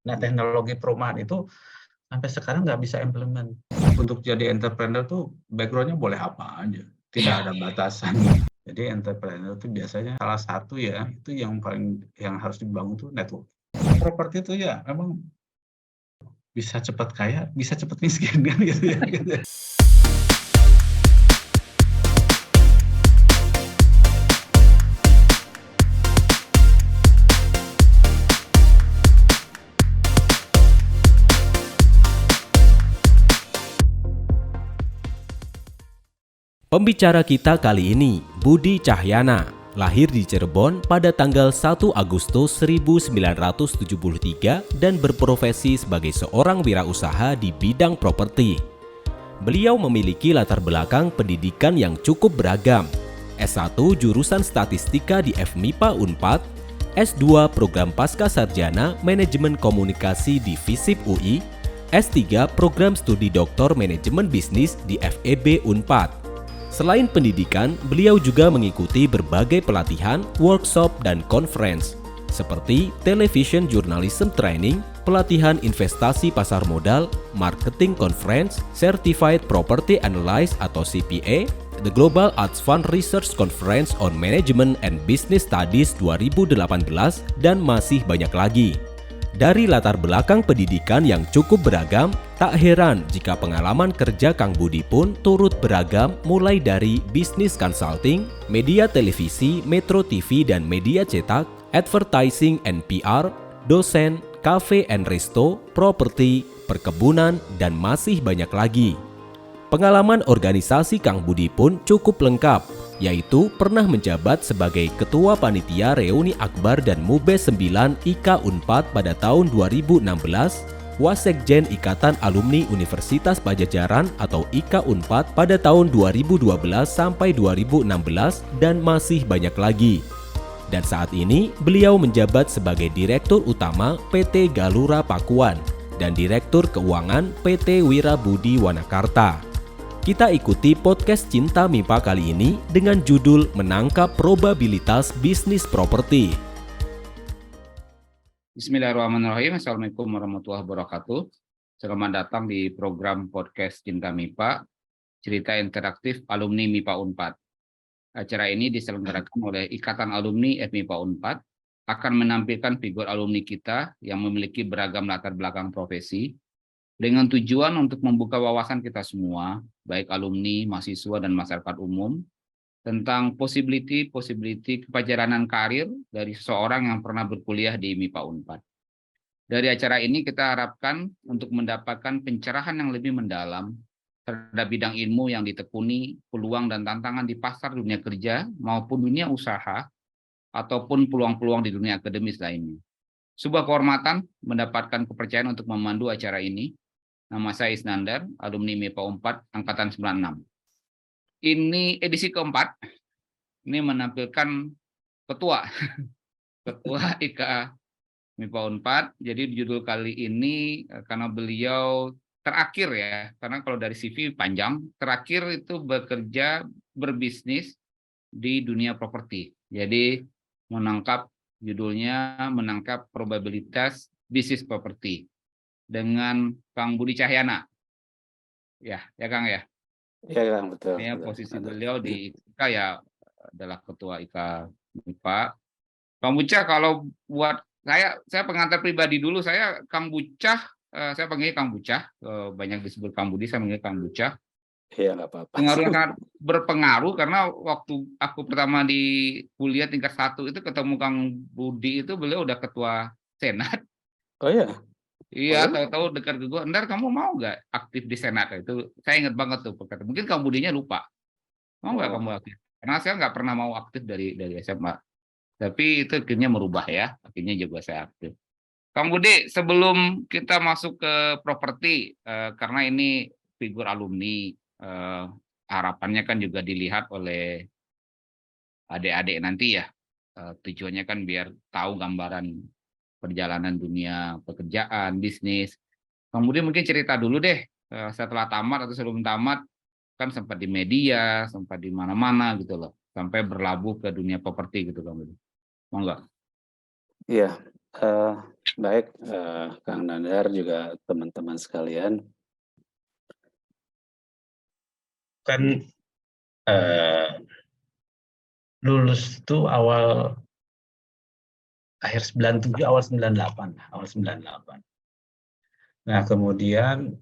Nah, teknologi perumahan itu sampai sekarang nggak bisa implement. Untuk jadi entrepreneur tuh background-nya boleh apa aja, tidak ada batasan. Jadi entrepreneur itu biasanya salah satu ya, itu yang harus dibangun tuh network. Properti itu ya memang bisa cepat kaya, bisa cepat miskin kan gitu ya. Gitu. Pembicara kita kali ini, Budi Cahyana, lahir di Cirebon pada tanggal 1 Agustus 1973 dan berprofesi sebagai seorang wirausaha di bidang properti. Beliau memiliki latar belakang pendidikan yang cukup beragam. S1 jurusan Statistika di FMIPA Unpad, S2 program Pascasarjana Manajemen Komunikasi di FISIP UI, S3 program studi Doktor Manajemen Bisnis di FEB Unpad. Selain pendidikan, beliau juga mengikuti berbagai pelatihan, workshop, dan conference, seperti Television Journalism Training, pelatihan investasi pasar modal, marketing conference, Certified Property Analyst atau CPA, The Global Arts Fund Research Conference on Management and Business Studies 2018, dan masih banyak lagi. Dari latar belakang pendidikan yang cukup beragam, tak heran jika pengalaman kerja Kang Budi pun turut beragam mulai dari bisnis consulting, media televisi, Metro TV dan media cetak, advertising and PR, dosen, cafe and resto, properti, perkebunan, dan masih banyak lagi. Pengalaman organisasi Kang Budi pun cukup lengkap, yaitu pernah menjabat sebagai Ketua Panitia Reuni Akbar dan Mubes 9 IKA Unpad pada tahun 2016, Wasekjen Ikatan Alumni Universitas Padjadjaran atau IKA Unpad pada tahun 2012 sampai 2016, dan masih banyak lagi. Dan saat ini beliau menjabat sebagai Direktur Utama PT Galura Pakuan dan Direktur Keuangan PT Wirabudi Wanakarta. Kita ikuti podcast Cinta MIPA kali ini dengan judul Menangkap Probabilitas Bisnis Properti. Bismillahirrahmanirrahim. Assalamualaikum warahmatullahi wabarakatuh. Selamat datang di program podcast Cinta MIPA, cerita interaktif alumni MIPA Unpad. Acara ini diselenggarakan oleh Ikatan Alumni FMIPA Unpad, akan menampilkan figur alumni kita yang memiliki beragam latar belakang profesi, dengan tujuan untuk membuka wawasan kita semua, baik alumni, mahasiswa, dan masyarakat umum, tentang possibility keperjalanan karir dari seseorang yang pernah berkuliah di MIPA Unpad. Dari acara ini kita harapkan untuk mendapatkan pencerahan yang lebih mendalam terhadap bidang ilmu yang ditekuni, peluang dan tantangan di pasar dunia kerja maupun dunia usaha, ataupun peluang-peluang di dunia akademis lainnya. Sebuah kehormatan mendapatkan kepercayaan untuk memandu acara ini. Nama saya Isnandar, alumni MIPA Unpad Angkatan 96. Ini edisi keempat, ini menampilkan ketua IKA MIPA Unpad. Jadi judul kali ini karena beliau terakhir ya, karena kalau dari CV panjang, terakhir itu berbisnis di dunia properti. Jadi judulnya menangkap probabilitas bisnis properti dengan Kang Budi Cahyana. Ya Kang ya. Ya Kang, betul. Ini posisi beliau di IKA ya adalah ketua IKA MIPA. Kang Bucah, kalau buat saya pengantar pribadi dulu, saya Kang Bucah, saya panggil Kang Bucah, banyak disebut Kang Budi, saya panggil Kang Bucah. Iya, nggak apa-apa. Pengaruh yang sangat berpengaruh karena waktu aku pertama di kuliah tingkat 1 itu ketemu Kang Budi itu beliau udah ketua Senat. Oh iya? Iya, tahu-tahu dekat ke gue, Ndar kamu mau nggak aktif di Senat? Itu saya ingat banget tuh perkataan. Mungkin Kang Budinya lupa. Mau nggak kamu aktif? Karena saya nggak pernah mau aktif dari SMA. Tapi itu akhirnya merubah ya. Akhirnya juga saya aktif. Kang Budi, sebelum kita masuk ke properti, karena ini figur alumni, harapannya kan juga dilihat oleh adik-adik nanti ya. Tujuannya kan biar tahu gambaran perjalanan dunia pekerjaan, bisnis. Kemudian mungkin cerita dulu deh, setelah tamat atau sebelum tamat, kan sempat di media, sempat di mana-mana gitu loh, sampai berlabuh ke dunia properti gitu Kang Budi. Mau nggak? Iya. Baik, Kang Nandar juga teman-teman sekalian. Kan, eee, lulus itu akhir 97, awal 98 lah, awal 98. Nah kemudian,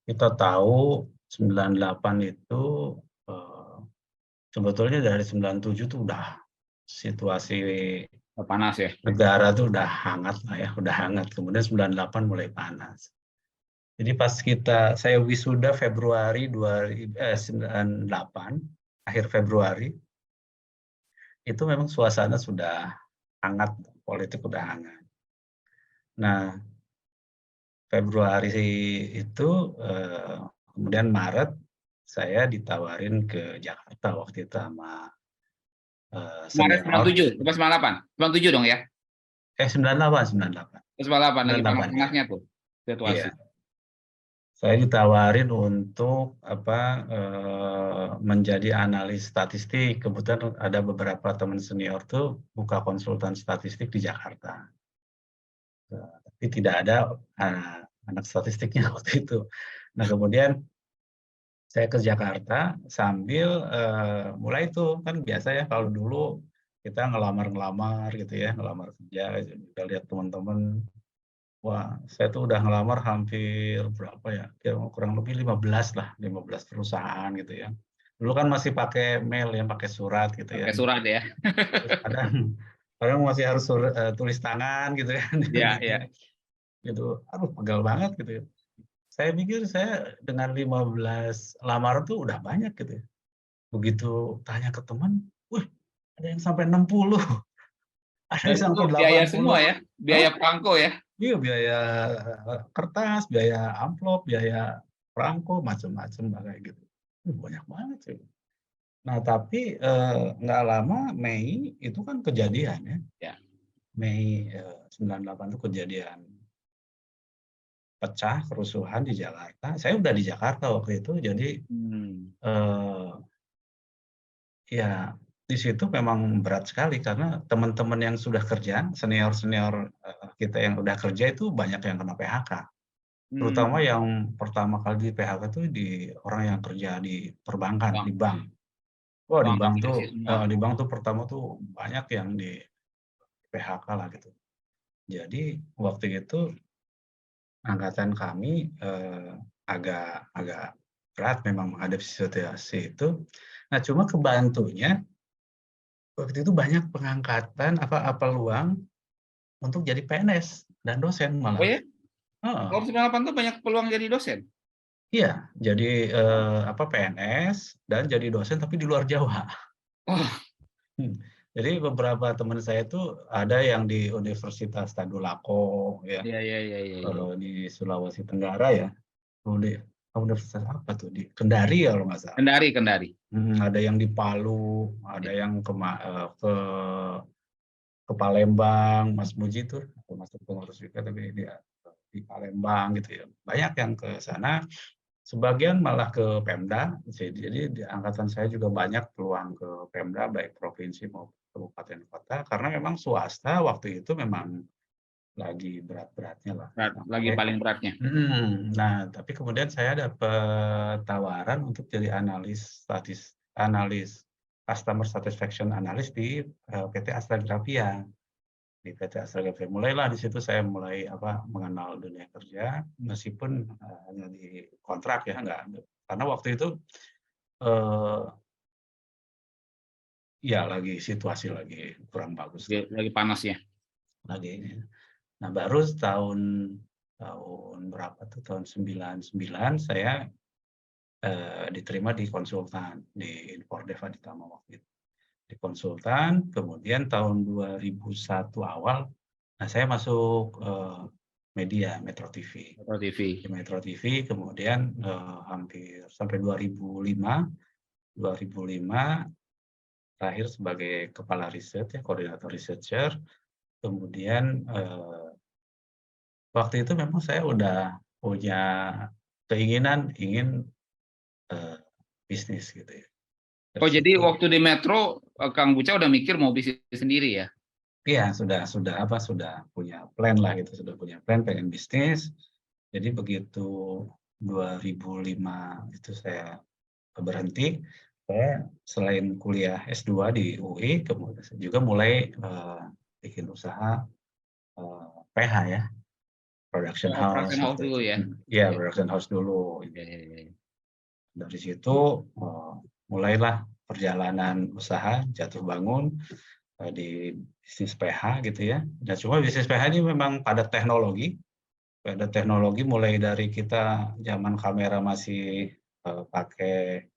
kita tahu 98 itu, eee, sebetulnya dari 97 tuh udah situasi Panas ya. negara tuh udah hangat lah ya, udah hangat. Kemudian 98 mulai panas. Jadi pas saya wisuda Februari 98, akhir Februari, itu memang suasana sudah hangat, politik udah hangat. Nah, Februari itu, kemudian Maret saya ditawarin ke Jakarta waktu itu sama, Maret senior. 97, apa 98? 97 dong ya? 98, 98. 98 lagi 98 ya. panas-panasnya tuh situasi. Iya. Saya ditawarin untuk menjadi analis statistik. Kebetulan ada beberapa teman senior tuh buka konsultan statistik di Jakarta. Tapi tidak ada anak statistiknya waktu itu. Nah kemudian saya ke Jakarta sambil mulai tuh kan biasa ya kalau dulu kita ngelamar gitu ya, ngelamar kerja, kita lihat teman-teman. Wah, saya tuh udah ngelamar hampir berapa ya, kurang lebih 15 lah, 15 perusahaan gitu ya. Dulu kan masih pakai mail ya, pakai surat gitu ya. Pakai surat ya. Terus kadang kadang masih harus tulis tangan gitu kan. Iya, iya. Gitu, aduh pegal banget gitu ya. Saya pikir saya dengan 15 lamaran tuh udah banyak gitu ya. Begitu tanya ke teman, wih ada yang sampai 60, ada Dan yang itu sampai biaya 80. semua ya, biaya perangko ya. Iya, biaya kertas, biaya amplop, biaya perangko, macam-macam kayak gitu. Banyak banget sih. Nah, tapi, nggak lama Mei itu kan kejadian ya. Ya. Mei, 98 itu kejadian pecah, kerusuhan di Jakarta. Saya udah di Jakarta waktu itu, jadi, eee, ya di situ memang berat sekali karena teman-teman yang sudah kerja, senior-senior, kita yang udah kerja itu banyak yang kena PHK. Terutama yang pertama kali di PHK itu orang yang kerja di perbankan, Bank. di bank. Wah, Bank aplikasi semua. di bank tuh pertama tuh banyak yang di PHK lah gitu. Jadi waktu itu angkatan kami, agak agak berat memang menghadapi situasi itu. Nah, cuma kebantunya waktu itu banyak pengangkatan peluang untuk jadi PNS dan dosen Oh malah. ya? Heeh. Kalau 98 tuh banyak peluang jadi dosen. Iya, jadi, PNS dan jadi dosen tapi di luar Jawa. Oh, Jadi beberapa teman saya itu ada yang di Universitas Tadulako ya, iya, iya, iya, iya, iya. di Sulawesi Tenggara ya, universitas apa tuh, di Kendari ya kalau nggak salah. Kendari, Kendari. Ada yang di Palu, ada yang ke Palembang, Mas Muji tuh termasuk pengurus juga tapi dia di Palembang gitu ya. Banyak yang ke sana. Sebagian malah ke Pemda, jadi di angkatan saya juga banyak peluang ke Pemda, baik provinsi maupun kabupaten kota, karena memang swasta waktu itu memang lagi berat-beratnya lah. Lagi paling beratnya. Nah, tapi kemudian saya dapat tawaran untuk jadi analis customer satisfaction analyst di PT Astra Grafia. Di PT Astra Grafia. Mulailah di situ saya mulai mengenal dunia kerja meskipun hanya di kontrak ya karena waktu itu ya situasi lagi kurang bagus Lagi panas ya. lagi ini. Nah baru tahun berapa tuh tahun 99 saya diterima di konsultan di Infordev Aditama waktu itu. Di konsultan, kemudian tahun 2001 awal, nah saya masuk media Metro TV. Metro TV. Di Metro TV, kemudian hampir sampai 2005 terakhir sebagai kepala riset ya, koordinator researcher. Kemudian waktu itu memang saya udah punya keinginan ingin bisnis gitu ya. Oh jadi waktu di Metro, Kang Buca udah mikir mau bisnis sendiri ya? Iya, sudah punya plan lah gitu, sudah punya plan pengen bisnis. Jadi begitu 2005 itu saya berhenti, saya selain kuliah S2 di UI, kemudian saya juga mulai, bikin usaha, PH ya, production Oh, house operation house waktu dulu itu. ya? Iya, Iya, production house dulu. iya, iya, iya. Dari situ, mulailah perjalanan usaha jatuh bangun, di bisnis PH gitu ya. Nah, cuma bisnis PH ini memang pada teknologi mulai dari kita zaman kamera masih, pakai,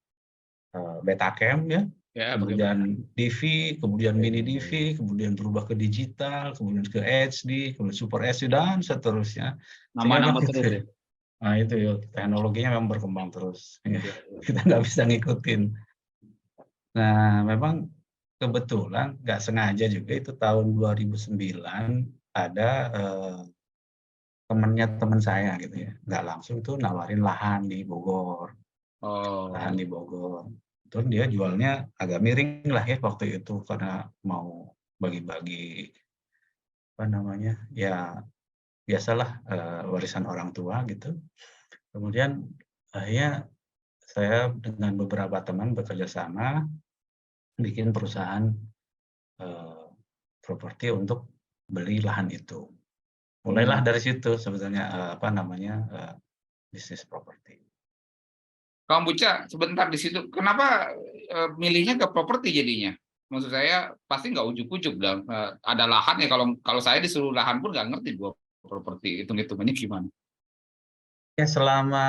Betacam ya, Ya, bagaimana? kemudian DV, kemudian Iya, mini iya, iya. DV, kemudian berubah ke digital, kemudian ke HD, kemudian Super HD dan seterusnya. Sehingga kan Nama-nama terus gitu. ya? Nah itu ya, teknologinya memang berkembang terus. Ya, Iya, iya. kita nggak bisa ngikutin. Nah, memang kebetulan nggak sengaja juga itu tahun 2009 ada, temennya temen saya gitu ya, nggak langsung tuh nawarin lahan di Bogor. Lahan Oh, di Bogor. Terus dia jualnya agak miring lah ya waktu itu karena mau bagi-bagi, apa namanya, ya biasalah, warisan orang tua gitu. Kemudian akhirnya saya dengan beberapa teman bekerja sama bikin perusahaan, eee, properti untuk beli lahan itu. Mulailah hmm. dari situ sebetulnya, apa namanya, bisnis properti. Kang Buca, sebentar di situ. Kenapa milihnya ke properti jadinya? Maksud saya pasti nggak ujuk-ujuk dong. Ada lahan ya, kalau kalau saya disuruh lahan pun nggak ngerti gua properti, hitung-hitungannya gimana. Ya selama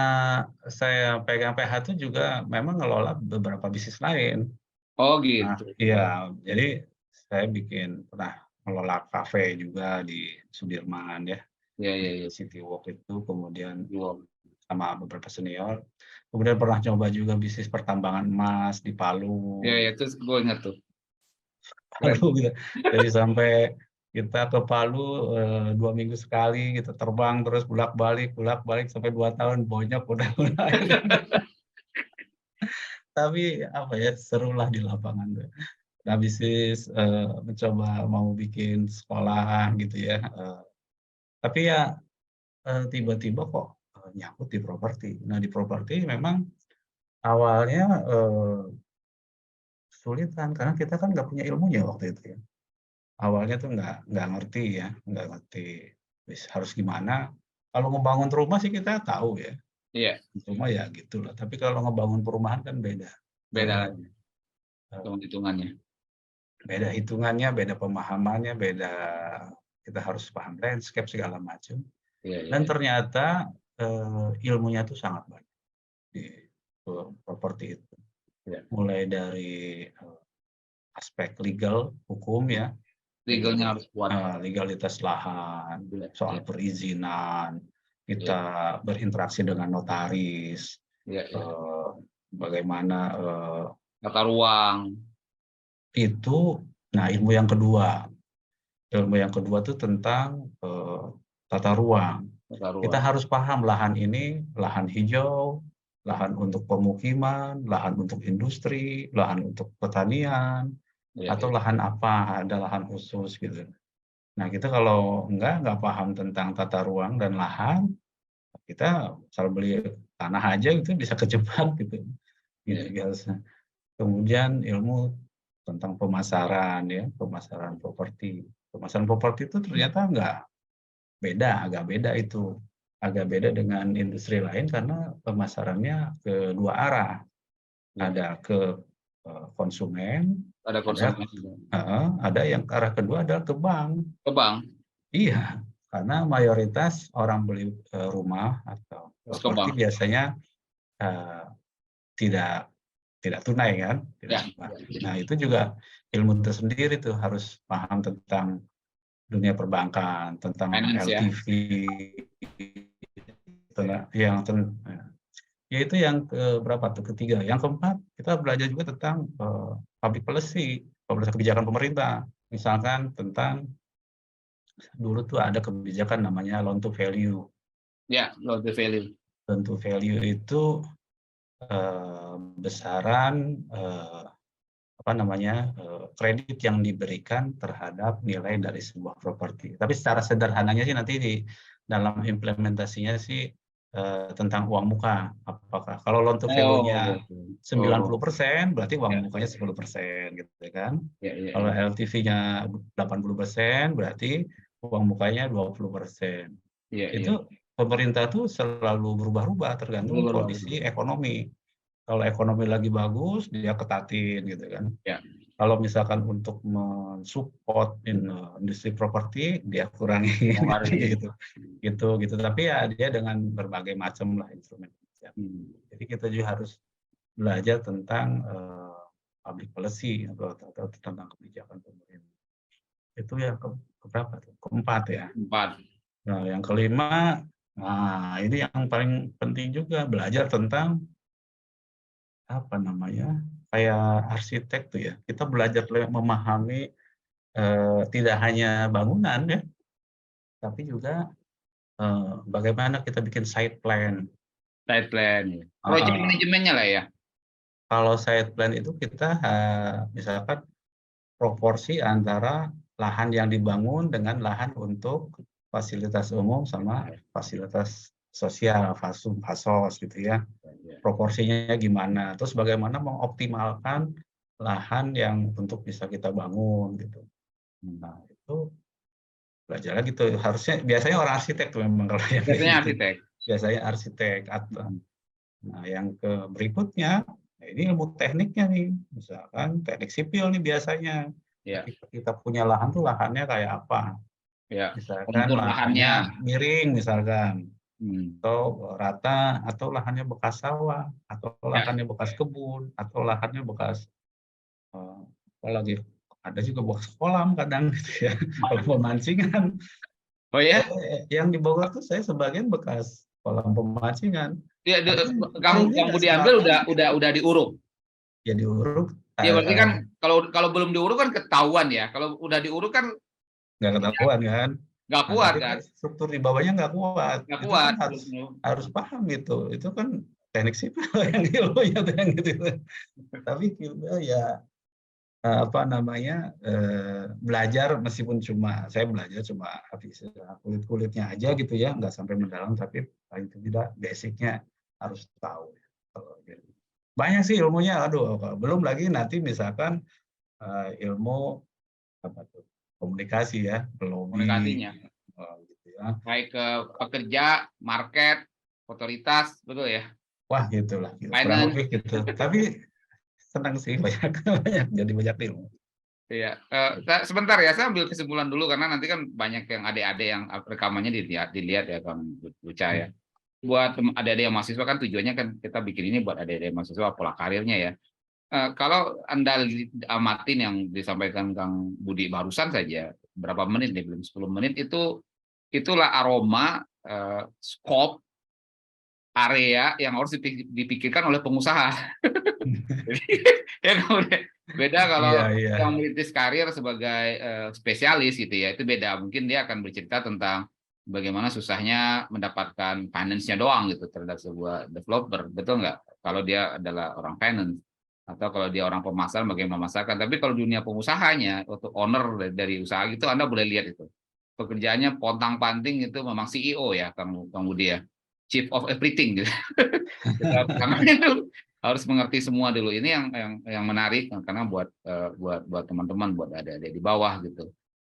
saya pegang PH itu juga memang ngelola beberapa bisnis lain. Oh Nah, gitu. iya, jadi saya pernah ngelola kafe juga di Sudirman ya, Ya, di ya, ya. City Walk itu, kemudian Wow. sama beberapa senior. Kemudian pernah coba juga bisnis pertambangan emas di Ya, Palu, ya, terus gue ingat tuh. Palu Keren. gitu. Jadi sampai kita ke Palu, 2 minggu sekali gitu, terbang terus bolak-balik sampai 2 tahun bonyok udah mulai. Tapi apa ya, serulah di lapangan tuh. Nah bisnis, mencoba mau bikin sekolah gitu ya, tapi ya, tiba-tiba kok, nyangkut di properti. Nah di properti memang awalnya, kesulitan karena kita kan nggak punya ilmunya waktu itu ya. Awalnya tuh nggak ngerti ya, nggak ngerti harus gimana. Kalau ngebangun rumah sih kita tahu ya, Iya, cuma ya gitulah. Tapi kalau ngebangun perumahan kan beda, beda lagi eee, hitung-hitungannya. beda hitungannya, beda pemahamannya, beda kita harus paham landscape segala macam. Iya, iya. Dan ternyata, ilmunya tuh sangat banyak di, properti itu. Iya. Mulai dari, aspek legal, hukum ya, Legalnya harus kuat. legalitas lahan, Iya, iya, soal perizinan, iya, kita berinteraksi dengan notaris, iya, iya. eee, bagaimana, Tata ruang. itu nah ilmu yang kedua. Ilmu yang kedua tuh tentang, tata ruang. Tata Kita ruang. harus paham lahan ini lahan hijau, lahan untuk pemukiman, lahan untuk industri, lahan untuk pertanian, Iya, atau iya. lahan apa, ada lahan khusus gitu. Nah kita kalau nggak paham tentang tata ruang dan lahan, kita asal beli tanah aja itu bisa kejebak gitu, gitu Iya. biasa. Kemudian ilmu tentang pemasaran ya, pemasaran properti. Pemasaran properti itu ternyata agak beda itu. Agak beda dengan industri lain karena pemasarannya ke dua arah. Iya. Ada ke, konsumen, Ada ada konsumen juga. ada yang arah kedua adalah ke bank. Ke bank, Iya, karena mayoritas orang beli, rumah atau terus ke properti bank. biasanya, eee, tidak tidak tunai kan, tidak Ya, tunai. ya. Nah itu juga ilmu tersendiri tuh, harus paham tentang dunia perbankan, tentang Finance ya. LTV, tentang yang ya itu yang keberapa tuh, ketiga. Yang keempat, kita belajar juga tentang, public policy, kebijakan pemerintah. Misalkan tentang dulu tuh ada kebijakan namanya loan to value. Ya, loan to value. Loan to value itu, besaran, kredit yang diberikan terhadap nilai dari sebuah properti. Tapi secara sederhananya sih nanti di dalam implementasinya sih tentang uang muka. Apakah kalau loan to value-nya gitu. 90% berarti Ya, uang mukanya 10% gitu kan. ya, ya, Kalau ya. LTV-nya 80% berarti uang mukanya 20%. Ya, ya. Itu pemerintah tuh selalu berubah-ubah tergantung Betul, kondisi ekonomi. Kalau ekonomi lagi bagus, dia ketatin gitu kan. Ya. Kalau misalkan untuk mensupport industri properti, dia kurangin gitu. Gitu. Tapi ya dia dengan berbagai macam lah instrumen. Jadi kita juga harus belajar tentang public policy atau tentang kebijakan pemerintah. Itu yang keberapa tuh? Keempat ya. 4. Nah, yang kelima, ini yang paling penting juga, belajar tentang kayak arsitek tuh ya. Kita belajar memahami tidak hanya bangunan ya, tapi juga bagaimana kita bikin site plan. Site plan. Ya. Project manajemennya lah ya. Kalau site plan itu kita misalkan proporsi antara lahan yang dibangun dengan lahan untuk fasilitas umum sama fasilitas sosial, fasos gitu ya. Proporsinya gimana, terus bagaimana mengoptimalkan lahan yang untuk bisa kita bangun gitu. Nah, itu belajar gitu. Biasanya orang arsitek tuh memang kalau yang Biasanya gitu. arsitek. Biasanya arsitek. Nah, yang berikutnya, ini ilmu tekniknya nih. Misalkan teknik sipil nih biasanya. Ya. Kita punya lahan tuh lahannya kayak apa? Ya. Misalkan lahannya miring misalkan. Atau rata, atau lahannya bekas sawah, atau lahannya bekas kebun, atau lahannya bekas apalagi ada juga bekas kolam kadang gitu ya. Kalau pemancingan. Oh ya? Yang di Bogor tuh saya sebagian bekas kolam pemancingan. Ya, kamu diambil udah diuruk. Ya diuruk. Ya berarti kan kalau belum diuruk kan ketahuan ya. Kalau udah diuruk kan nggak ketahuan kan. Nggak kuat kan. Struktur di bawahnya nggak kuat. Nggak itu kuat. Kan harus paham gitu. Itu kan teknik sipil yang ilmunya tuh yang gitu. Tapi ya belajar meskipun saya belajar cuma kulit-kulitnya aja gitu ya, nggak sampai mendalam, tapi paling tidak basicnya harus tahu. Banyak sih ilmunya, belum lagi nanti misalkan ilmu komunikasi ya, komunikasinya. Gitu ya. Baik ke pekerja, market, otoritas, betul ya? Wah gitulah, kurang lebih gitu. Tapi senang sih jadi banyak ilmu. Iya, sebentar ya, saya ambil kesimpulan dulu karena nanti kan banyak yang adik-adik yang rekamannya dilihat ya Kang Buca ya. Buat adik-adik yang mahasiswa kan tujuannya kan kita bikin ini buat adik-adik mahasiswa pola karirnya ya. Kalau Anda amatin yang disampaikan Kang Budi barusan saja, berapa menit nih, belum 10 menit, itulah aroma scope area yang harus dipikirkan oleh pengusaha. Jadi, ya beda kalau yang merintis karir sebagai spesialis gitu ya, itu beda. Mungkin dia akan bercerita tentang bagaimana susahnya mendapatkan finance-nya doang gitu terhadap sebuah developer, betul nggak? Kalau dia adalah orang finance, atau kalau dia orang pemasaran bagaimana memasarkan. Tapi kalau dunia pengusahanya, atau owner dari usaha itu, Anda boleh lihat itu. Pekerjaannya pontang-panting itu memang CEO ya, Kang Budi ya. Chief of everything gitu. Karena itu harus mengerti semua dulu. Ini yang menarik karena buat teman-teman, buat adik-adik di bawah gitu.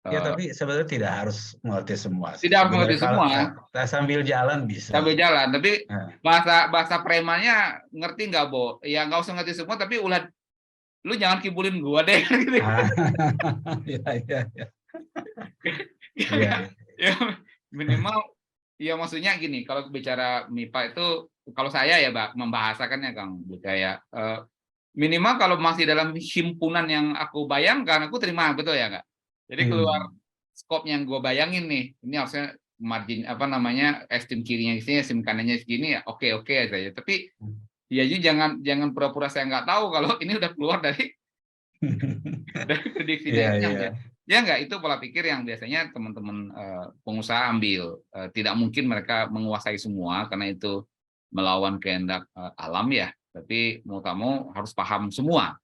Ya tapi sebenarnya tidak harus mengerti semua. Tidak harus mengerti semua. Sambil jalan bisa. Sambil jalan, tapi bahasa premannya ngerti nggak, Bo? Ya nggak usah ngerti semua, tapi lu jangan kibulin gua deh. Gitu. Iya. Ya, minimal. Ya maksudnya gini, kalau bicara MIPA itu, kalau saya ya membahasakannya Kang Bucaya, minimal kalau masih dalam himpunan yang aku bayangkan, aku terima, betul ya nggak? Jadi keluar skop yang gue bayangin nih, ini harusnya margin estim kirinya segini, estim kanannya segini, ya oke saja. Tapi ya jangan pura-pura saya nggak tahu kalau ini udah keluar dari prediksi daerahnya. Ya enggak, itu pola pikir yang biasanya teman-teman pengusaha ambil. Tidak mungkin mereka menguasai semua karena itu melawan kehendak alam ya. Tapi mau tak mau harus paham semua.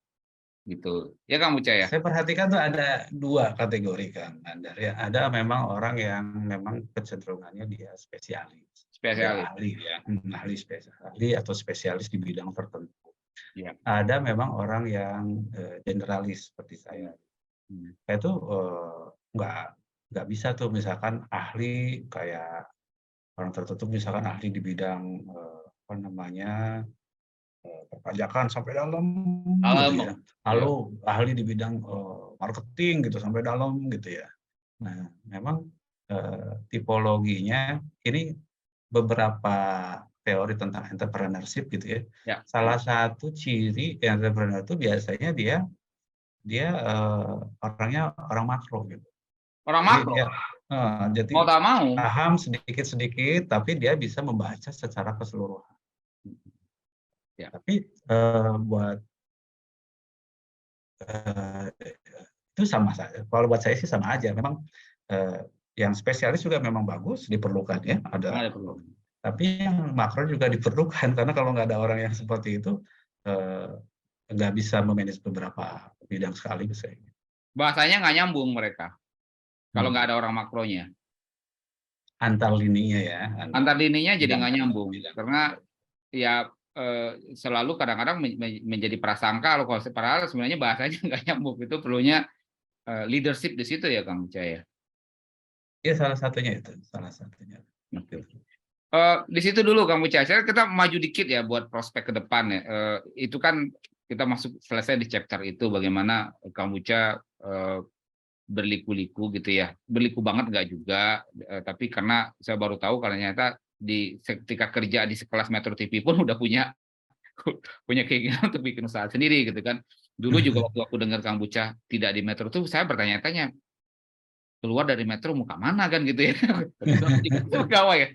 gitu. Ya Kang Uca ya? Saya perhatikan tuh ada 2 kategori Kang Nandar ya. Ada memang orang yang memang kecenderungannya dia spesialis. Dia Spesialis. ahli ya, ahli ahli atau spesialis di bidang tertentu. Ya. Ada memang orang yang generalis seperti saya. Saya tuh nggak bisa tuh misalkan ahli kayak orang tertentu, misalkan ahli di bidang apa namanya, perpajakan sampai dalam gitu ya. Alam. Ya. Lalu ahli di bidang marketing gitu sampai dalam gitu ya. Nah, memang tipologinya ini beberapa teori tentang entrepreneurship gitu ya. Ya. Salah satu ciri entrepreneur itu biasanya dia orangnya orang makro gitu. Orang Jadi makro. dia jadi Mau tak mau. paham sedikit-sedikit, tapi dia bisa membaca secara keseluruhan. Ya. Tapi buat itu sama saja. Kalau buat saya sih sama aja. Memang yang spesialis juga memang bagus, diperlukan ya. Ada. Tapi yang makro juga diperlukan karena kalau nggak ada orang yang seperti itu nggak bisa memanage beberapa bidang sekaligus. Bahasanya nggak nyambung mereka kalau nggak ada orang makronya. Antar lininya ya. Antar lininya jadi nggak bidang. nyambung karena ya selalu kadang-kadang menjadi prasangka kalau padahal sebenarnya bahasanya nggak nyambung. Itu perlunya leadership di situ ya Kang Uca ya. Ya salah satunya itu, salah satunya. Di situ dulu Kang Uca. Kita maju dikit ya buat prospek ke depan ya. Itu kan kita masuk selesai di chapter itu bagaimana Kang Uca berliku-liku gitu ya. Berliku banget nggak juga, tapi karena saya baru tahu kalau ternyata ketika kerja di sekelas Metro TV pun udah punya keinginan untuk bikin usaha sendiri gitu kan. Dulu juga waktu aku dengar Kang Uca tidak di Metro tuh saya bertanya-tanya, keluar dari Metro muka mana kan gitu ya. Pegawai ya.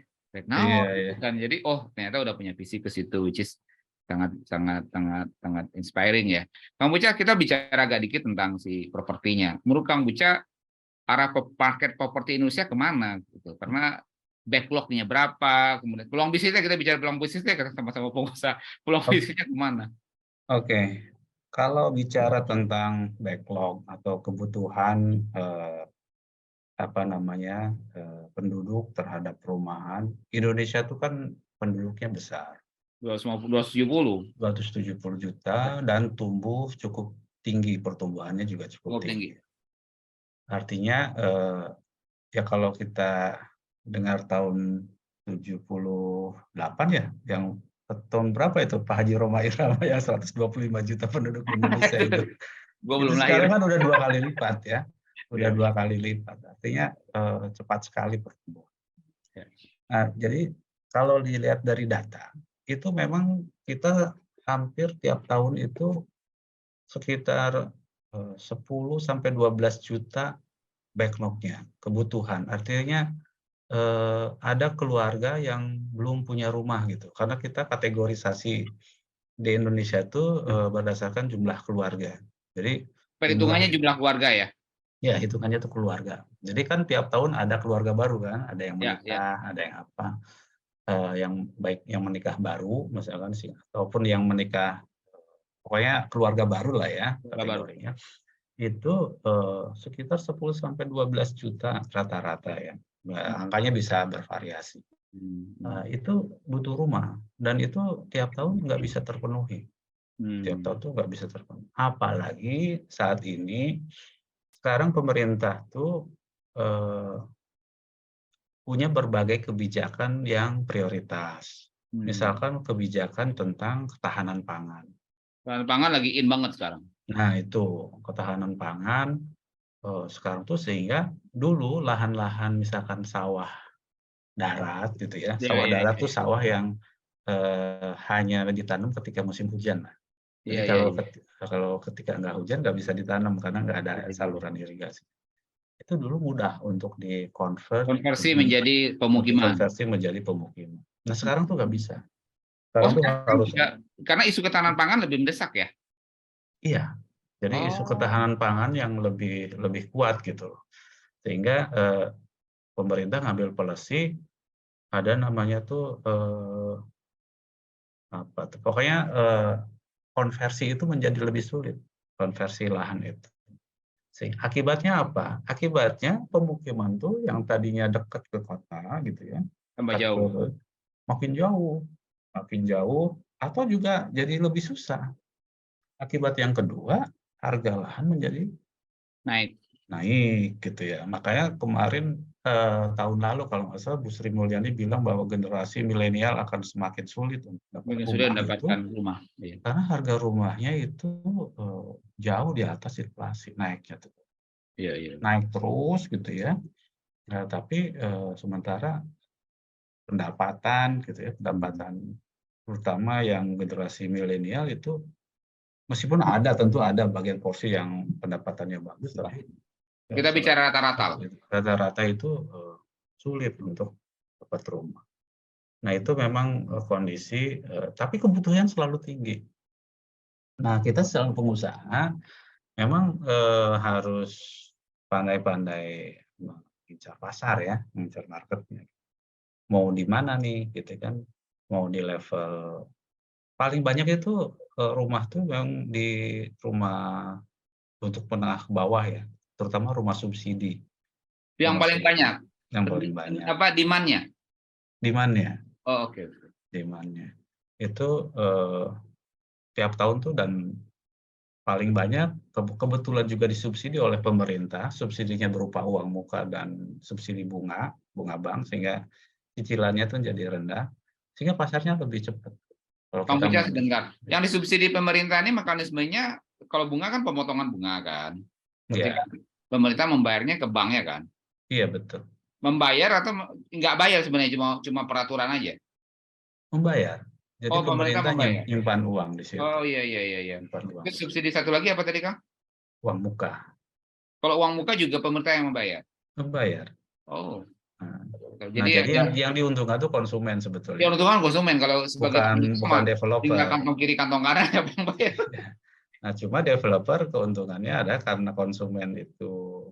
Kan jadi ternyata udah punya visi ke situ, which is sangat inspiring ya. Kang Uca, kita bicara agak dikit tentang si propertinya. Menurut Kang Uca, arah market properti Indonesia kemana gitu? Karena backlog-nya berapa, kemudian peluang bisnisnya, kita bicara peluang bisnisnya karena sama-sama pengusaha, peluang bisnisnya kemana? Oke. Kalau bicara tentang backlog atau kebutuhan penduduk terhadap perumahan, Indonesia itu kan penduduknya besar. 270 juta dan tumbuh cukup tinggi, pertumbuhannya juga cukup tinggi. Artinya ya kalau kita dengar tahun 78 ya, yang tahun berapa itu Pak Haji Roma Irama yang 125 juta penduduk Indonesia itu. belum sekarang lahir. Kan udah 2 kali lipat ya. Udah 2 kali lipat. Artinya cepat sekali pertumbuhan. Nah, jadi kalau dilihat dari data, itu memang kita hampir tiap tahun itu sekitar 10 sampai 12 juta backlog-nya, kebutuhan. Artinya ada keluarga yang belum punya rumah gitu. Karena kita kategorisasi di Indonesia itu berdasarkan jumlah keluarga. Jadi perhitungannya jumlah keluarga ya? Ya, hitungannya itu keluarga. Jadi kan tiap tahun ada keluarga baru kan, ada yang menikah, ada yang apa, yang baik yang menikah baru misalkan sih, ataupun yang menikah, pokoknya keluarga baru lah ya kategorinya. Itu sekitar 10 sampai 12 juta rata-rata ya. Angkanya bisa bervariasi. Itu butuh rumah dan itu tiap tahun nggak bisa terpenuhi. Tiap tahun tuh nggak bisa terpenuhi. Apalagi saat ini sekarang pemerintah tuh punya berbagai kebijakan yang prioritas. Misalkan kebijakan tentang ketahanan pangan. Ketahanan pangan lagi in banget sekarang. Nah itu, ketahanan pangan sekarang tuh sehingga dulu lahan-lahan misalkan sawah darat gitu ya. Sawah darat tuh sawah yang hanya ditanam ketika musim hujan. Jadi kalau ketika nggak hujan nggak bisa ditanam karena nggak ada saluran irigasi. Itu dulu mudah untuk konversi menjadi pemukiman. Nah sekarang tuh nggak bisa. Sekarang tuh harus karena isu ketahanan pangan lebih mendesak ya. Iya. Jadi isu ketahanan pangan yang lebih kuat gitu. Sehingga pemerintah ngambil policy ada namanya tuh pokoknya konversi itu menjadi lebih sulit konversi lahan itu. Akibatnya apa? Akibatnya pemukiman tuh yang tadinya dekat ke kota gitu ya, Tambah dekat jauh. ke makin jauh atau juga jadi lebih susah. Akibat yang kedua, harga lahan menjadi Naik. naik gitu ya. Makanya kemarin tahun lalu kalau nggak salah Bu Sri Mulyani bilang bahwa generasi milenial akan semakin sulit untuk dapat Mungkin sudah rumah itu mendapatkan rumah. Iya. karena harga rumahnya itu jauh di atas inflasi naiknya tuh. Iya, iya. Naik terus gitu ya. Nah, tapi sementara pendapatan gitu ya, pendapatan terutama yang generasi milenial itu meskipun tentu ada bagian porsi yang pendapatannya bagus, tapi Kita bicara rata-rata lah. rata-rata itu sulit untuk dapat rumah. Nah, itu memang kondisi, tapi kebutuhan selalu tinggi. Nah, kita selalu pengusaha memang harus pandai-pandai mengincar pasar ya, mengincar marketnya. Mau di mana nih, gitu kan? Mau di level paling banyak itu rumah tuh yang di rumah untuk menengah ke bawah ya, terutama rumah subsidi. Yang Rumah paling banyak. yang paling banyak. Apa demand-nya? Demand-nya. Oh, oke. Demand-nya. Itu tiap tahun tuh dan paling banyak kebetulan juga disubsidi oleh pemerintah, subsidinya berupa uang muka dan subsidi bunga bank sehingga cicilannya tuh jadi rendah, sehingga pasarnya lebih cepat. Kalau Kang kita Puja mau sedengar. Yang disubsidi pemerintah ini mekanismenya, kalau bunga kan pemotongan bunga kan. Berarti ya, kan pemerintah membayarnya ke banknya kan. iya betul. Membayar atau nggak bayar sebenarnya, cuma peraturan aja. Membayar. Jadi Oh, pemerintah pemerintah membayar. nyimpan uang di situ. Oh, iya, iya, iya, iya. Nyimpan uang. Terus subsidi satu lagi apa tadi, Kang? Uang muka. Kalau uang muka juga pemerintah yang membayar. Membayar. Oh. Nah, Jadi jadi yang diuntungkan itu konsumen sebetulnya. yang untungan konsumen, kalau sebagai Bukan developer. tinggal kantong kiri kantong kanan siapa yang bayar? Nah, cuma developer keuntungannya ada karena konsumen itu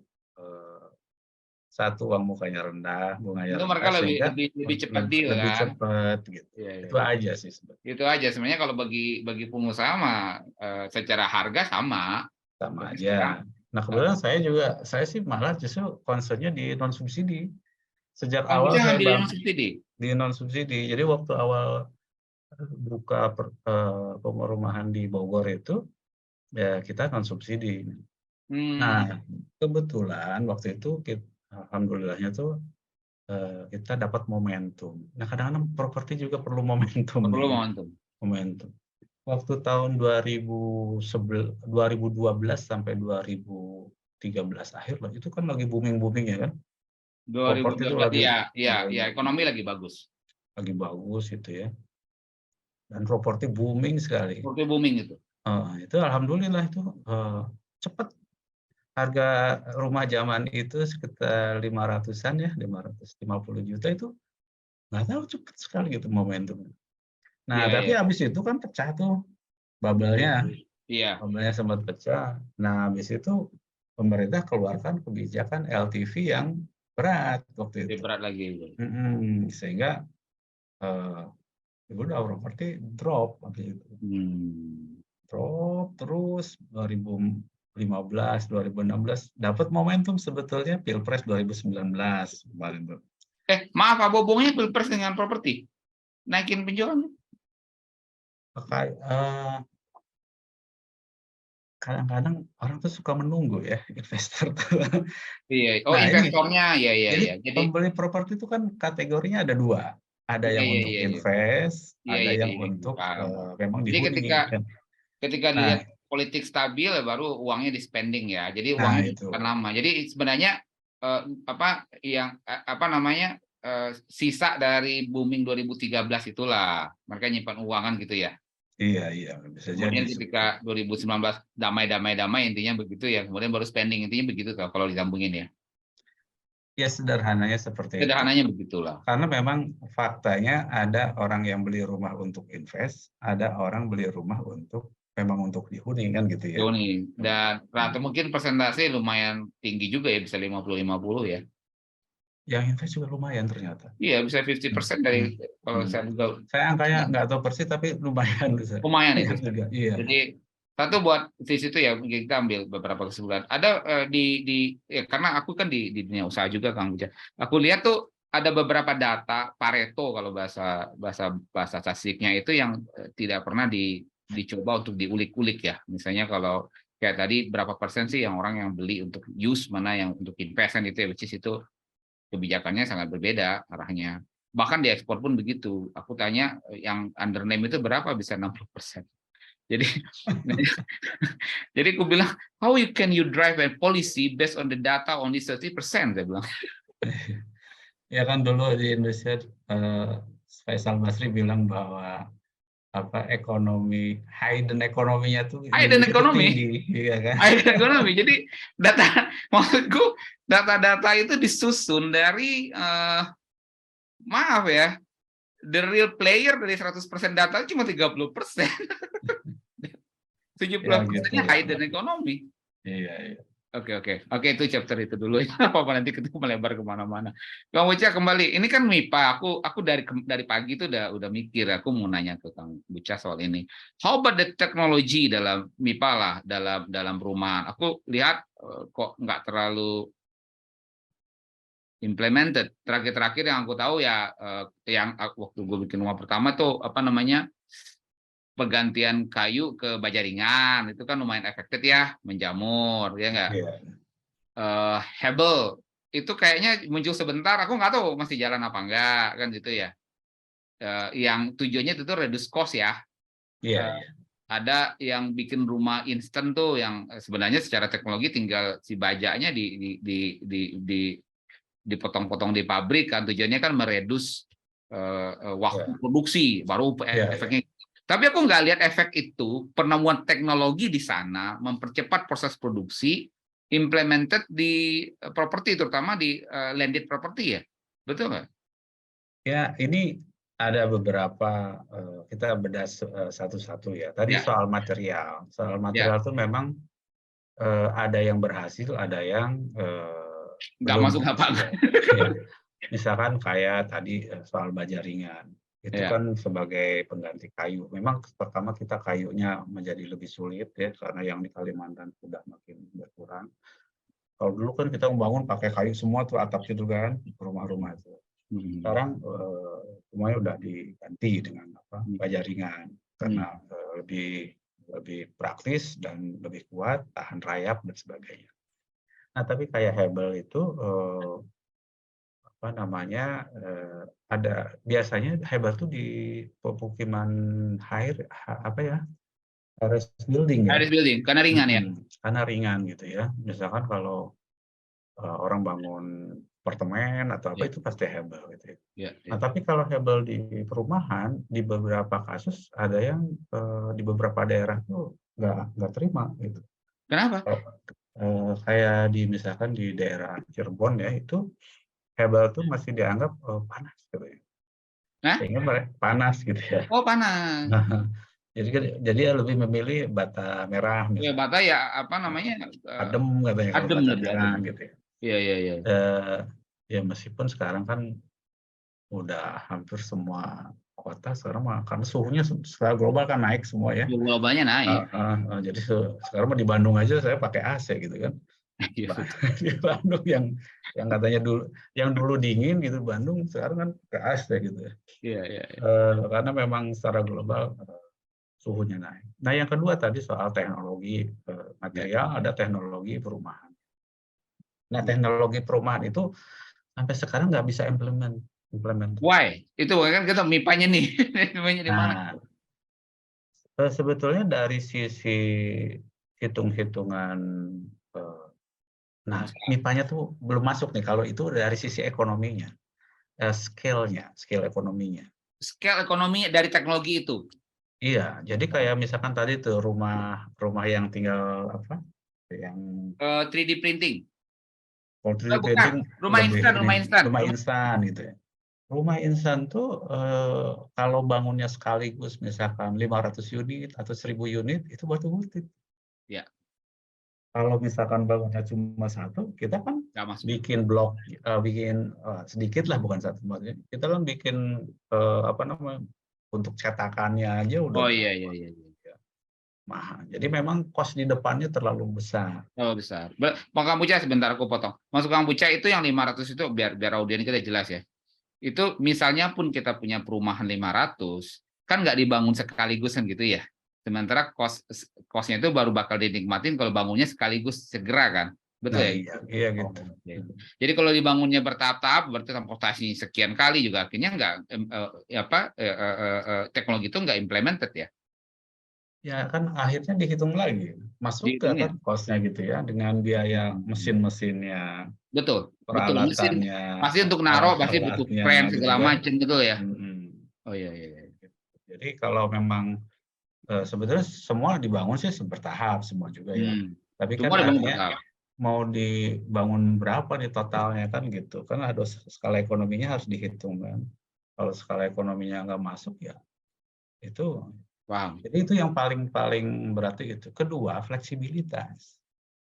satu uang mukanya rendah, bunganya Itu rendah, mereka sehingga lebih cepat deal lebih kan. cepat gitu. Iya, iya. Itu aja sih sebetulnya. Itu aja sebenarnya, kalau bagi pengusaha mah secara harga sama Aja. Nah, kebetulan saya sih malah justru concern-nya di non subsidi. Sejak Kang awal Puja saya ngambil yang subsidi. di non subsidi. Jadi waktu awal buka perumahan di Bogor itu ya kita non subsidi. Nah, kebetulan waktu itu alhamdulillahnya tuh kita dapat momentum. Nah, kadang-kadang properti juga perlu momentum. Perlu nih, momentum. Momentum. Waktu tahun 2012 sampai 2013 akhir lah, itu kan lagi booming-boomingnya kan. Properti itu 2012, lagi iya, ekonomi lagi bagus. Lagi bagus itu ya. Dan properti booming sekali. Properti booming itu. Itu alhamdulillah itu cepat. Harga rumah zaman itu sekitar 500-an ya, 550 juta itu nggak tahu cepat sekali gitu momentum. Nah, Iya, tapi iya. habis itu kan pecah tuh bubble-nya. Iya. Bubble-nya sempat pecah. Nah, habis itu pemerintah keluarkan kebijakan LTV yang berat waktu Lebih itu. berat lagi. Sehingga udah properti drop waktu itu. Drop terus 2015, 2016 dapat momentum sebetulnya Pilpres 2019 kemarin tuh. Maaf, apa hubungannya Pilpres dengan properti? Naikin penjualannya? Kadang-kadang orang tuh suka menunggu ya, investor tuh. Iya. Nah, Investornya, iya. Jadi pembeli properti itu kan kategorinya ada dua. Ada yang untuk invest, ada yang untuk memang jadi dihuni. ketika dilihat politik stabil baru uangnya di spending ya. Jadi uangnya bukan lama. Jadi sebenarnya sisa dari booming 2013 itulah mereka nyimpan uang kan gitu ya. Iya, bisa jadi. Kemudian ketika 2019 damai intinya begitu ya. Kemudian baru spending, intinya begitu kalau disambungin ya. Ya sederhananya seperti itu. Sederhananya begitulah. Karena memang faktanya ada orang yang beli rumah untuk invest, ada orang beli rumah memang untuk dihuni kan gitu ya. Dan rata mungkin persentase lumayan tinggi juga ya, bisa 50-50 ya. Yang invest juga lumayan ternyata. Iya, bisa 50% dari kalau saya juga. Saya angkanya nggak tahu persis tapi lumayan. Lumayan itu. Juga, iya. Jadi Satu buat di situ ya kita ambil beberapa kesimpulan. Ada ya, karena aku kan di dunia usaha juga Kang Buja. Aku lihat tuh ada beberapa data Pareto kalau bahasa bahasa bahasa statistiknya itu yang tidak pernah dicoba untuk diulik-ulik ya. Misalnya kalau kayak tadi berapa persen sih yang orang yang beli untuk use, mana yang untuk investment itu ya, which is itu kebijakannya sangat berbeda arahnya. Bahkan di ekspor pun begitu. Aku tanya yang under name itu berapa, bisa 60%. Jadi jadi aku bilang, how can you drive a policy based on the data only 30%, saya bilang. Ya kan dulu di Indonesia Faisal Basri bilang bahwa ekonomi hidden ekonominya tuh Hidden cukup economy, tinggi, iya kan? hidden economy. Jadi maksudku data-data itu disusun dari maaf ya, the real player dari 100% data cuma 30%. 70% gitu ya. hidden economy. Iya. Oke, itu chapter itu dulu. Apa nanti kita melebar kemana-mana. Bang Buca kembali. Ini kan MIPA. Aku dari pagi itu udah mikir. Aku mau nanya ke Kang Buca soal ini. How about the technology dalam MIPA lah, dalam perumahan. Aku lihat kok nggak terlalu implemented. Terakhir yang aku tahu ya, yang waktu gue bikin rumah pertama tuh penggantian kayu ke baja ringan, itu kan lumayan efektif ya, menjamur, ya nggak? Iya. Hebel itu kayaknya muncul sebentar, aku nggak tahu masih jalan apa enggak, kan gitu ya. Yang tujuannya itu reduce cost ya. Iya. Ada yang bikin rumah instan tuh, yang sebenarnya secara teknologi tinggal si bajanya dipotong-potong di pabrik, kan tujuannya kan meredus waktu produksi, baru efeknya. Tapi aku nggak lihat efek itu, penemuan teknologi di sana mempercepat proses produksi, implemented di properti, terutama di landed property ya, betul nggak? Ya, ini ada beberapa, kita bedah satu-satu ya. Tadi Ya. soal material itu memang ada yang berhasil, ada yang Nggak belum masuk apa. Ya. Misalkan kayak tadi soal baja ringan. Itu Ya. kan sebagai pengganti kayu. Memang pertama kita kayunya menjadi lebih sulit ya, karena yang di Kalimantan sudah makin berkurang. Kalau dulu kan kita membangun pakai kayu semua tuh atap itu kan, rumah-rumah itu. Sekarang semuanya udah diganti dengan baja ringan, karena lebih praktis dan lebih kuat, tahan rayap dan sebagainya. Nah, tapi kayak Hebel itu ada biasanya Hebel tuh di pemukiman terrace building ya. Terrace building, karena ringan ya. Karena ringan gitu ya. Misalkan kalau orang bangun apartemen atau apa, itu pasti Hebel gitu ya. Nah, tapi kalau Hebel di perumahan, di beberapa kasus ada yang di beberapa daerah tuh nggak terima gitu. Kenapa? Kayak misalkan di daerah Cirebon ya, itu Hebel tuh masih dianggap panas gitu ya. Sehingga panas gitu ya. Oh, panas. Jadi dia lebih memilih bata merah misalnya. Ya, bata ya apa namanya? Adem katanya kalau bata merah gitu ya. Iya. Ya meskipun sekarang kan udah hampir semua kota sekarang karena suhunya secara global kan naik semua ya. Globalnya naik. Jadi sekarang di Bandung aja saya pakai AC gitu kan. Di Bandung yang katanya dulu dingin gitu, Bandung sekarang kan ke AC gitu ya. Iya. Karena memang secara global suhunya naik. Nah, yang kedua tadi soal teknologi material, ada teknologi perumahan. Nah, teknologi perumahan itu sampai sekarang nggak bisa implement. Why? Itu kan kita MIPA-nya nih. MIPA-nya di mana? Sebetulnya dari sisi hitung-hitungan, MIPA-nya tuh belum masuk nih kalau itu dari sisi ekonominya, scale ekonominya. Scale ekonominya dari teknologi itu. Iya, jadi kayak misalkan tadi tuh rumah yang tinggal yang 3D printing. Kalau 3D printing rumah instan gitu ya. Rumah instan tuh kalau bangunnya sekaligus misalkan 500 unit atau 1000 unit itu batu butit. Ya. Kalau misalkan bangunnya cuma satu, kita kan bikin blok, sedikit lah, bukan satu. Kita kan bikin untuk cetakannya aja udah. Oh iya. mahal. Jadi memang cost di depannya terlalu besar. Oh, besar. Mau Kang Buca sebentar aku potong. Maksud Kang Buca itu yang 500 itu biar audien kita jelas ya. Itu misalnya pun kita punya perumahan 500, kan nggak dibangun sekaligus kan gitu ya. Sementara cost-nya itu baru bakal dinikmatin kalau bangunnya sekaligus segera kan. Betul Nah, ya? iya Oh, gitu. oke. Jadi kalau dibangunnya bertahap-tahap berarti transportasi sekian kali juga akhirnya nggak teknologi itu nggak implemented ya. Ya kan akhirnya dihitung lagi, masuk nggak Dihitungnya. kan cost-nya gitu ya, dengan biaya mesin-mesinnya, Betul, mesin peralatannya, pasti untuk naruh pasti butuh alat-alatnya crane gitu segala kan. macam gitu ya. Mhm. Oh iya iya. Jadi kalau memang sebenarnya semua dibangun sih bertahap semua juga ya. Tapi kan Semua dibangun artinya bertahap. mau dibangun berapa nih totalnya kan gitu. Kan ada skala ekonominya harus dihitung kan. Kalau skala ekonominya nggak masuk ya itu. Paham. Jadi itu yang paling berarti itu. Kedua, fleksibilitas.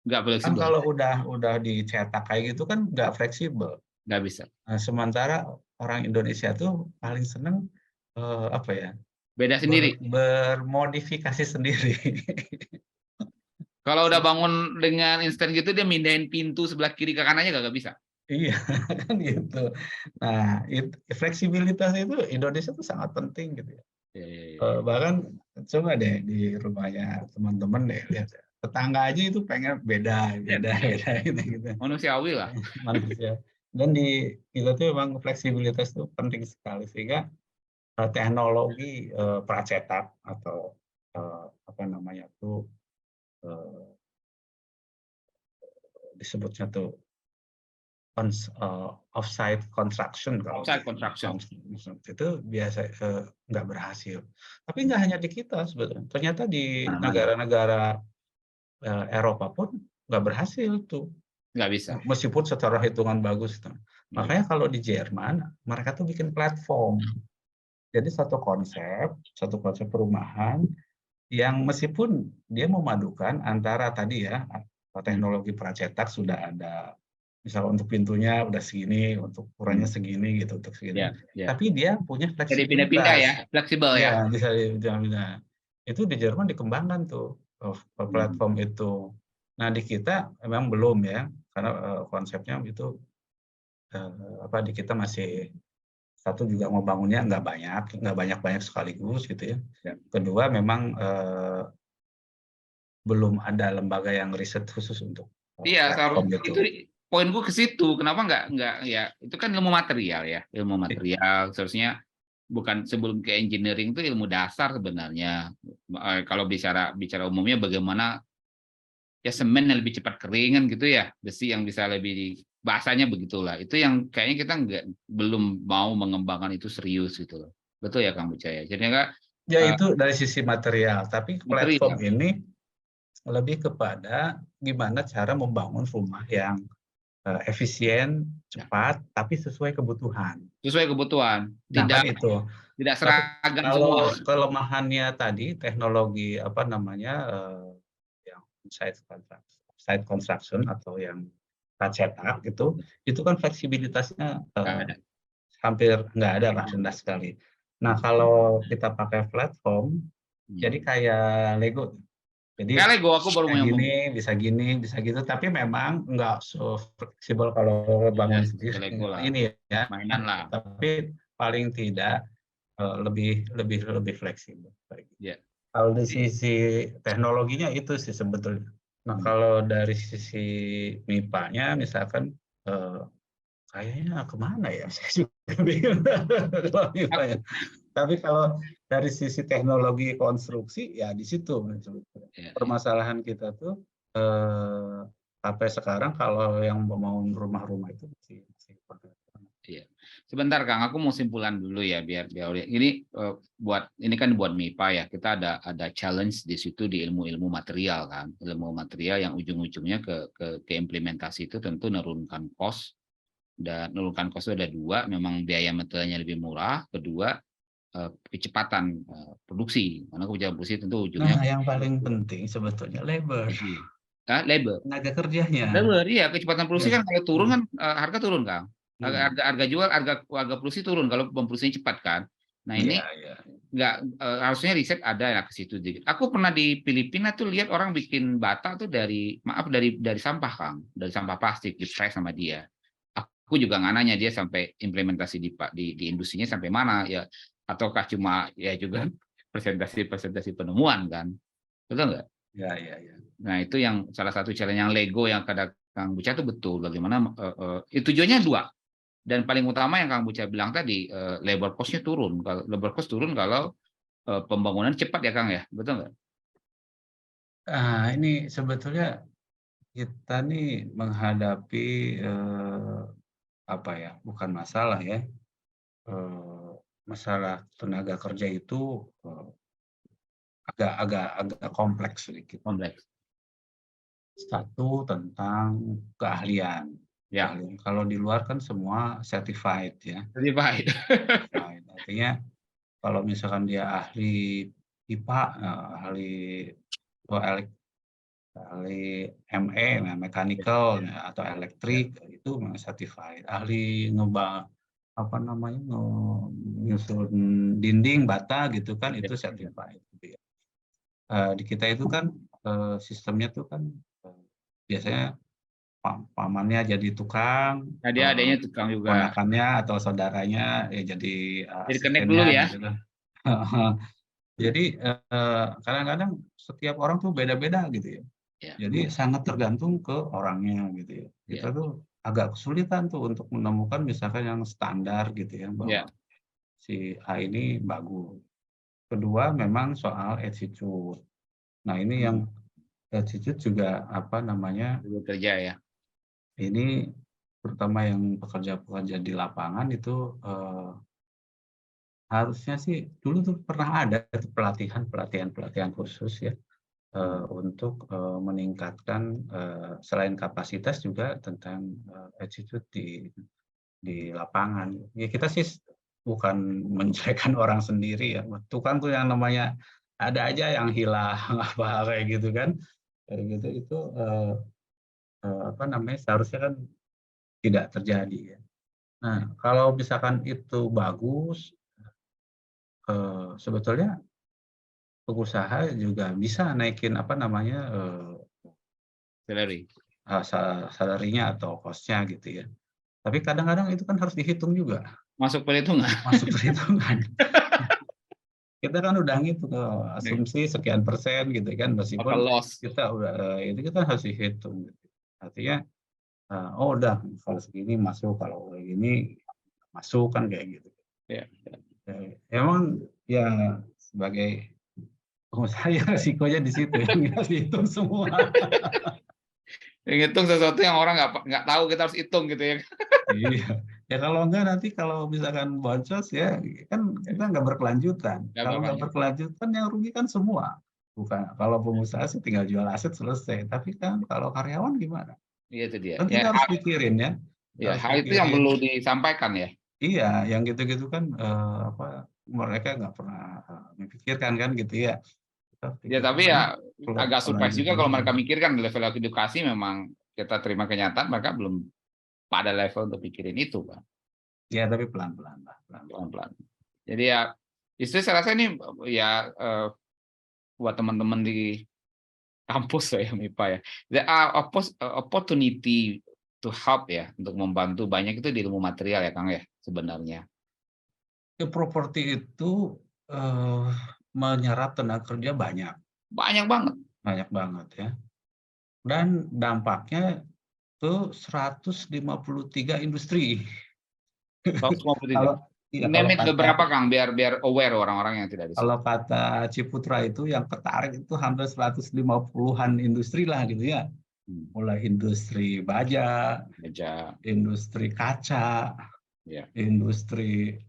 Nggak Kan fleksibel. kalau udah dicetak kayak gitu kan nggak fleksibel. Nggak bisa. Nah, sementara orang Indonesia tuh paling seneng apa ya? Beda sendiri. Bermodifikasi sendiri. Kalau udah bangun dengan instan gitu dia mindahin pintu sebelah kiri ke kanannya nggak bisa. Iya, kan gitu. Nah, fleksibilitas itu Indonesia tuh sangat penting gitu ya. Bahkan coba deh di rumahnya teman-teman deh lihat ya. Tetangga aja itu pengen beda gitu. Manusiawi lah. Manusia. Dan di kita tuh memang fleksibilitas itu penting sekali sehingga teknologi pracetak atau apa namanya tuh disebutnya tuh off-site construction kalau Off-site construction. itu biasa nggak berhasil. Tapi nggak hanya di kita sebetulnya. Ternyata di negara-negara Eropa pun nggak berhasil tuh. Nggak bisa. Meskipun secara hitungan bagus. Makanya kalau di Jerman mereka tuh bikin platform. Jadi satu konsep perumahan yang meskipun dia memadukan antara tadi ya teknologi pracetak sudah ada, misal untuk pintunya udah segini, untuk ukurannya segini gitu, untuk segini. Tapi dia punya fleksibilitas. Jadi pindah-pindah ya, fleksibel ya. Bisa pindah-pindah. Itu di Jerman dikembangkan tuh platform itu. Nah di kita memang belum ya, karena konsepnya itu di kita masih satu juga mau bangunnya nggak banyak sekaligus gitu ya. Kedua memang belum ada lembaga yang riset khusus untuk platform gitu. Itu poinku ke situ. Kenapa nggak ya? Itu kan ilmu material ya, ilmu material. Seharusnya bukan sebelum ke engineering itu ilmu dasar sebenarnya. Kalau bicara umumnya bagaimana ya semen yang lebih cepat keringan gitu ya, besi yang bisa lebih bahasanya begitulah. Itu yang kayaknya kita belum mau mengembangkan itu serius gitu loh. Betul ya Kang Buca ya. Jadi itu dari sisi material, tapi platform ini lebih kepada gimana cara membangun rumah yang efisien, cepat, tapi sesuai kebutuhan. Sesuai kebutuhan. Tidak seragam kalau semua. Kelemahannya tadi teknologi yang site construction atau yang cetak itu kan fleksibilitasnya hampir nggak ada lah, rendah sekali. Nah kalau kita pakai platform, jadi kayak Lego. Jadi aku baru bisa gini, bisa gitu, tapi memang nggak so fleksibel kalau bangun sendiri. Ini ya, mainan lah. Tapi paling tidak lebih fleksibel. Yeah. Kalau di sisi teknologinya itu sih sebetulnya. Nah kalau dari sisi MIPA-nya misalkan kayaknya kemana ya? Saya juga bingung kalau MIPA-nya. Tapi kalau dari sisi teknologi konstruksi ya di situ permasalahan kita tuh sampai sekarang kalau yang membangun rumah-rumah itu masih Iya. Sebentar Kang, aku mau simpulan dulu ya biar ini ini kan buat MIPA ya. Kita ada challenge di situ di ilmu material kan. Ilmu material yang ujung-ujungnya ke implementasi itu tentu menurunkan cost. Dan menurunkan cost itu ada dua, memang biaya materialnya lebih murah. Kedua kecepatan produksi. Karena kecepatan produksi tentu ujungnya. Nah, yang paling penting sebetulnya labor. Labor. Tenaga kerjanya. Labor, iya. Kecepatan produksi kan kalau turun kan harga turun, Kang. Harga jual, harga produksi turun kalau memproduksinya cepat kan. Nah ini harusnya riset ada ya ke situ dikit. Aku pernah di Filipina tuh lihat orang bikin bata tuh dari sampah, Kang, dari sampah plastik di-press sama dia. Aku juga nggak nanya dia sampai implementasi di industrinya sampai mana ya, ataukah cuma ya juga presentasi penemuan kan, betul nggak? Ya, ya, ya. Nah itu yang salah satu challenge yang Lego yang kadang Kang Buca itu betul, bagaimana tujuannya dua. Dan paling utama yang Kang Buca bilang tadi, labor cost-nya turun. Kalau labor cost turun kalau pembangunan cepat ya Kang ya, betul nggak? Ini sebetulnya kita nih menghadapi apa ya? Bukan masalah ya. Masalah tenaga kerja itu agak kompleks sedikit. Kompleks. Satu tentang keahlian. Ya. Keahlian. Kalau di luar kan semua certified ya. Certified. Artinya kalau misalkan dia ahli IPA, ahli ME, mechanical atau elektrik itu memang certified. Ahli nyusun dinding bata gitu kan itu certified. Gitu ya. Di kita itu kan sistemnya tuh kan biasanya pamannya jadi tukang, Nah, dia adanya tukang juga. ponakannya atau saudaranya ya jadi connect dulu ya. gitu. Jadi kadang-kadang setiap orang tuh beda-beda gitu ya. Jadi sangat tergantung ke orangnya gitu ya. Kita tuh agak kesulitan tuh untuk menemukan misalkan yang standar gitu ya bahwa si A ini bagus. Kedua memang soal attitude. Nah ini yang attitude juga kerja ya. Ini terutama yang pekerja-pekerja di lapangan itu harusnya sih dulu tuh pernah ada pelatihan khusus ya untuk meningkatkan selain kapasitas juga tentang attitude di lapangan. Ya kita sih bukan menjelekkan orang sendiri ya. Tukang tuh yang namanya ada aja yang hilang apa kayak gitu kan. Kayak gitu itu seharusnya kan tidak terjadi ya. Nah, kalau misalkan itu bagus, sebetulnya pengusaha juga bisa naikin salary-nya atau cost-nya gitu ya. Tapi kadang-kadang itu kan harus dihitung juga. Masuk perhitungan. Masuk perhitungan. Kita kan udah ngitung asumsi sekian persen gitu kan, meskipun kita udah itu kita harus dihitung. Gitu. Artinya, udah kalau segini masuk, kalau gini masuk kan kayak gitu. Ya. Emang ya sebagai pengusaha ya risikonya di situ yang harus dihitung semua. Ngitung sesuatu yang orang nggak tahu kita harus hitung gitu ya. Iya. Ya kalau enggak nanti kalau misalkan boncos ya kan kita nggak berkelanjutan. Kalau nggak berkelanjutan yang rugi kan semua. Bukan kalau pengusaha sih tinggal jual aset selesai. Tapi kan kalau karyawan gimana? Iya itu dia. Kan kita harus pikirin ya. Ya, hal itu yang perlu disampaikan ya. Iya, yang gitu-gitu kan mereka nggak pernah memikirkan kan gitu ya. Ya tapi ya agak surprise juga kalau mereka mikirkan level edukasi memang kita terima kenyataan mereka belum pada level untuk pikirin itu kan. Ya tapi pelan-pelan lah. Pelan-pelan. Jadi ya justru saya rasa ini ya buat teman-teman di kampus ya MIPA ya. There are opportunity to help ya untuk membantu banyak itu di ilmu material ya Kang ya sebenarnya. Properti itu menyerap tenaga kerja banyak. Banyak banget. Banyak banget ya. Dan dampaknya tuh 153 industri. 153. Name beberapa Kang biar aware orang-orang yang tidak di sini. Kalau kata Ciputra itu yang ketarik itu hampir 150-an industri lah gitu ya. Mulai industri baja, industri kaca, industri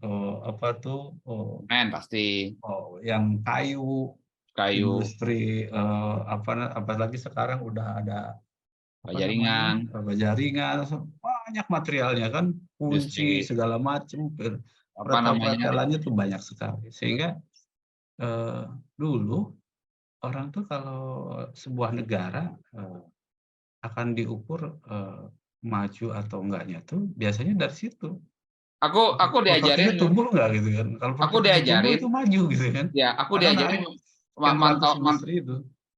pasti. Yang kayu, industri apalagi sekarang udah ada jaringan, banyak materialnya kan, kunci segala macam, peralatan-peralatannya tuh banyak sekali. Sehingga dulu orang tuh kalau sebuah negara akan diukur maju atau enggaknya tuh biasanya dari situ. Aku Propertinya diajarin, tumbuh nggak gitu kan? Kalau aku propertinya tumbuh diajarin, itu maju gitu kan? ya aku Karena naik diajarin sekian ratus mantau industri itu.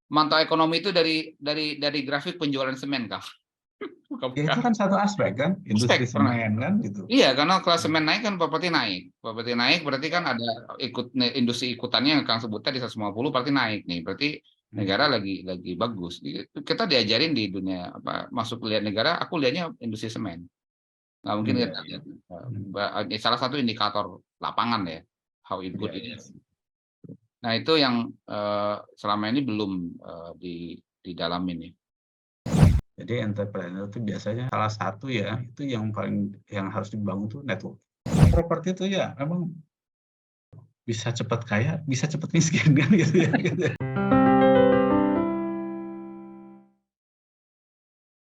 mantau ekonomi itu dari grafik penjualan semen, Kak. Ya itu Bukan kan satu aspek kan, industri aspek pernah. semen kan gitu. Iya, karena kelas semen naik kan properti naik. Properti naik berarti kan ada industri ikutannya yang Kang sebutnya di 150 berarti naik nih. Berarti negara lagi bagus. Kita diajarin di dunia apa masuk lihat negara, aku lihatnya industri semen. Nggak mungkin Iya, kita iya. lihat salah satu indikator lapangan ya, how it good Iya, it iya. is. Nah, itu yang selama ini belum didalamin nih. Jadi entrepreneur itu biasanya salah satu ya, itu yang harus dibangun tuh network. Properti itu ya memang bisa cepat kaya, bisa cepat miskin kan gitu ya. Gitu.